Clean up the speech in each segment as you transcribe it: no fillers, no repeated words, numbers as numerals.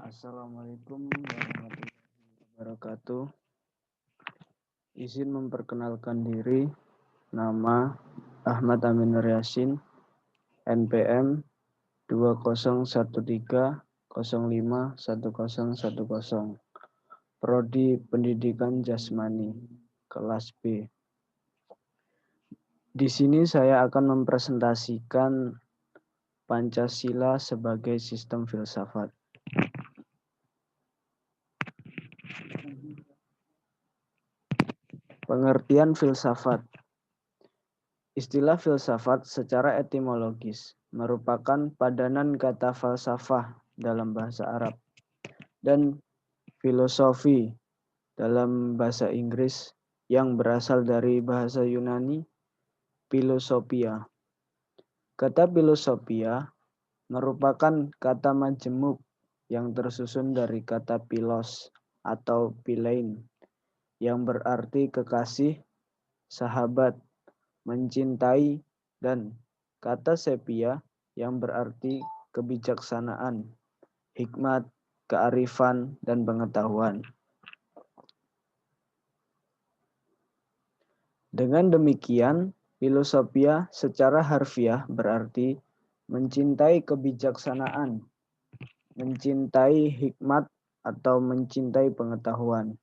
Assalamualaikum warahmatullahi wabarakatuh. Izin memperkenalkan diri, nama Ahmad Amin Nur Yasin, NPM 2013051010, Prodi Pendidikan Jasmani, kelas B. Di sini saya akan mempresentasikan Pancasila sebagai sistem filsafat. Pengertian filsafat. Istilah filsafat secara etimologis merupakan padanan kata falsafah dalam bahasa Arab dan filosofi dalam bahasa Inggris yang berasal dari bahasa Yunani philosophia. Kata philosophia merupakan kata majemuk yang tersusun dari kata philos atau philein yang berarti kekasih, sahabat, mencintai, dan kata sepia yang berarti kebijaksanaan, hikmat, kearifan, dan pengetahuan. Dengan demikian, filosofia secara harfiah berarti mencintai kebijaksanaan, mencintai hikmat, atau mencintai pengetahuan.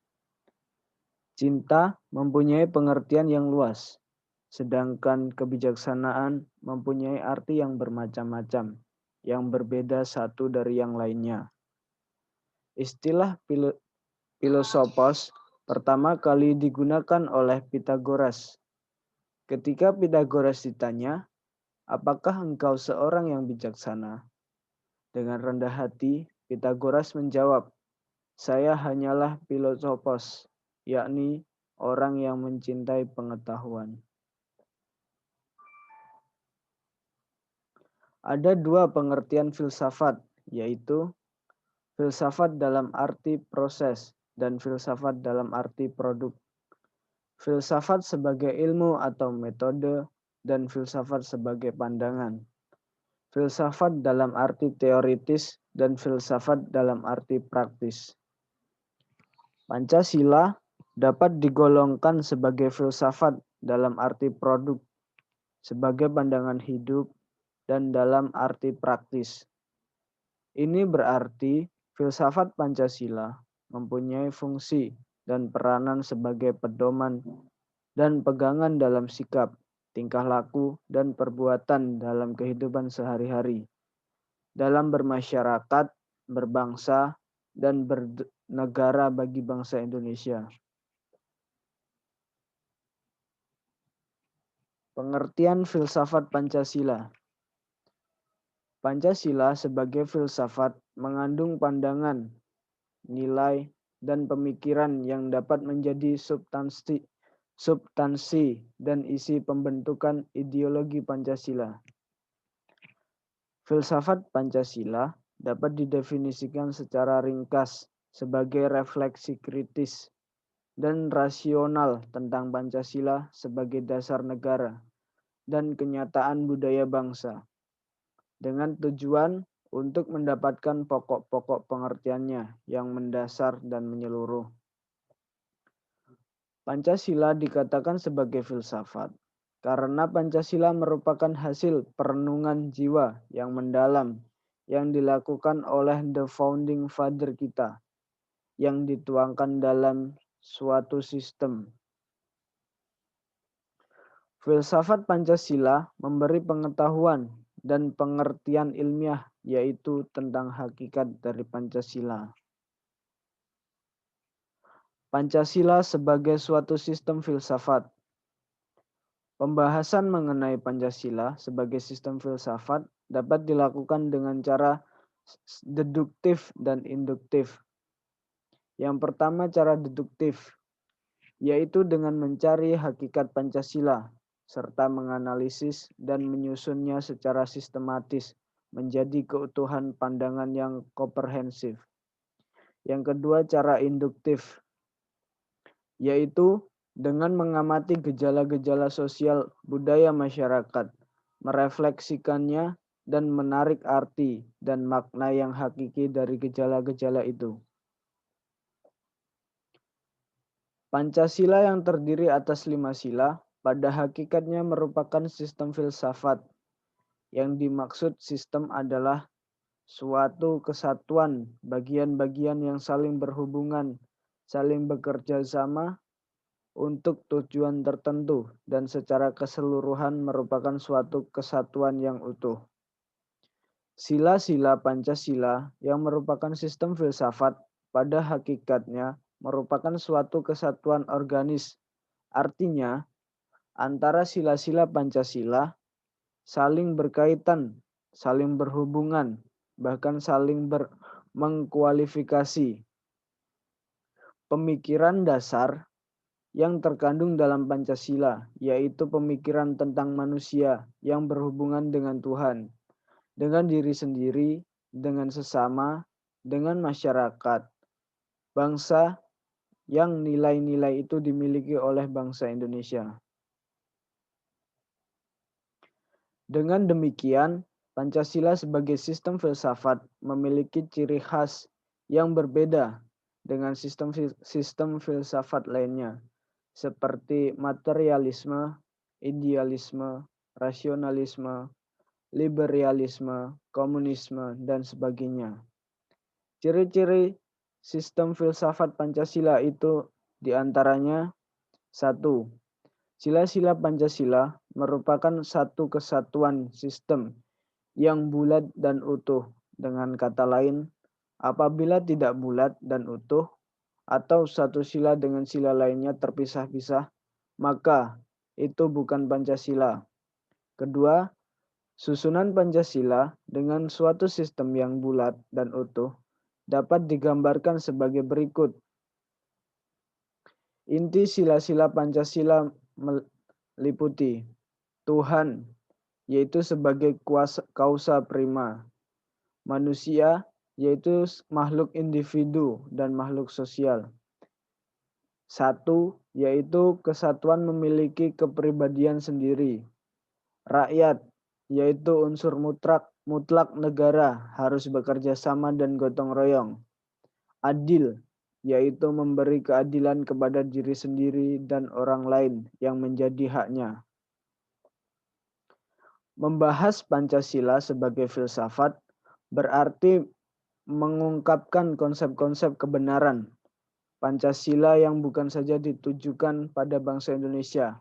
Cinta mempunyai pengertian yang luas, sedangkan kebijaksanaan mempunyai arti yang bermacam-macam, yang berbeda satu dari yang lainnya. Istilah filosofos pertama kali digunakan oleh Pythagoras. Ketika Pythagoras ditanya, "Apakah engkau seorang yang bijaksana?" Dengan rendah hati, Pythagoras menjawab, "Saya hanyalah filosofos, yakni orang yang mencintai pengetahuan." Ada dua pengertian filsafat, yaitu filsafat dalam arti proses dan filsafat dalam arti produk. Filsafat sebagai ilmu atau metode dan filsafat sebagai pandangan. Filsafat dalam arti teoritis dan filsafat dalam arti praktis. Pancasila dapat digolongkan sebagai filsafat dalam arti produk, sebagai pandangan hidup, dan dalam arti praktis. Ini berarti filsafat Pancasila mempunyai fungsi dan peranan sebagai pedoman dan pegangan dalam sikap, tingkah laku, dan perbuatan dalam kehidupan sehari-hari, dalam bermasyarakat, berbangsa, dan bernegara bagi bangsa Indonesia. Pengertian filsafat Pancasila. Pancasila sebagai filsafat mengandung pandangan, nilai, dan pemikiran yang dapat menjadi substansi dan isi pembentukan ideologi Pancasila. Filsafat Pancasila dapat didefinisikan secara ringkas sebagai refleksi kritis dan rasional tentang Pancasila sebagai dasar negara dan kenyataan budaya bangsa, dengan tujuan untuk mendapatkan pokok-pokok pengertiannya yang mendasar dan menyeluruh. Pancasila dikatakan sebagai filsafat karena Pancasila merupakan hasil perenungan jiwa yang mendalam yang dilakukan oleh the founding father kita, yang dituangkan dalam suatu sistem. Filsafat Pancasila memberi pengetahuan dan pengertian ilmiah, yaitu tentang hakikat dari Pancasila. Pancasila sebagai suatu sistem filsafat. Pembahasan mengenai Pancasila sebagai sistem filsafat dapat dilakukan dengan cara deduktif dan induktif. Yang pertama, cara deduktif, yaitu dengan mencari hakikat Pancasila serta menganalisis dan menyusunnya secara sistematis menjadi keutuhan pandangan yang komprehensif. Yang kedua, cara induktif, yaitu dengan mengamati gejala-gejala sosial budaya masyarakat, merefleksikannya, dan menarik arti dan makna yang hakiki dari gejala-gejala itu. Pancasila yang terdiri atas 5 sila pada hakikatnya merupakan sistem filsafat. Yang dimaksud sistem adalah suatu kesatuan bagian-bagian yang saling berhubungan, saling bekerja sama untuk tujuan tertentu dan secara keseluruhan merupakan suatu kesatuan yang utuh. Sila-sila Pancasila yang merupakan sistem filsafat pada hakikatnya merupakan suatu kesatuan organis. Artinya, antara sila-sila Pancasila saling berkaitan, saling berhubungan, bahkan saling mengkualifikasi. Pemikiran dasar yang terkandung dalam Pancasila, yaitu pemikiran tentang manusia yang berhubungan dengan Tuhan, dengan diri sendiri, dengan sesama, dengan masyarakat, bangsa yang nilai-nilai itu dimiliki oleh bangsa Indonesia. Dengan demikian, Pancasila sebagai sistem filsafat memiliki ciri khas yang berbeda dengan sistem filsafat lainnya, seperti materialisme, idealisme, rasionalisme, liberalisme, komunisme, dan sebagainya. Ciri-ciri sistem filsafat Pancasila itu diantaranya: 1. Sila-sila Pancasila merupakan satu kesatuan sistem yang bulat dan utuh. Dengan kata lain, apabila tidak bulat dan utuh, atau satu sila dengan sila lainnya terpisah-pisah, maka itu bukan Pancasila. Kedua, susunan Pancasila dengan suatu sistem yang bulat dan utuh dapat digambarkan sebagai berikut. Inti sila-sila Pancasila meliputi Tuhan, yaitu sebagai kausa prima. Manusia, yaitu makhluk individu dan makhluk sosial. 1, yaitu kesatuan memiliki kepribadian sendiri. Rakyat, yaitu unsur mutlak negara harus bekerja sama dan gotong royong. Adil, yaitu memberi keadilan kepada diri sendiri dan orang lain yang menjadi haknya. Membahas Pancasila sebagai filsafat berarti mengungkapkan konsep-konsep kebenaran Pancasila yang bukan saja ditujukan pada bangsa Indonesia,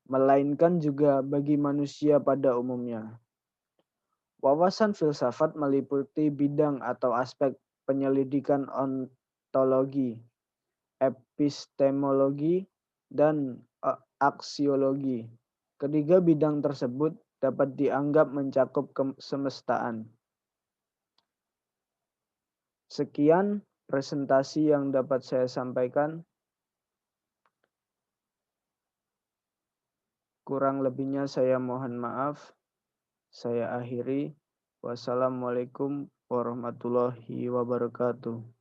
melainkan juga bagi manusia pada umumnya. Wawasan filsafat meliputi bidang atau aspek penyelidikan ontologi, epistemologi, dan aksiologi. Ketiga bidang tersebut dapat dianggap mencakup kesemestaan. Sekian presentasi yang dapat saya sampaikan. Kurang lebihnya saya mohon maaf. Saya akhiri. Wassalamualaikum warahmatullahi wabarakatuh.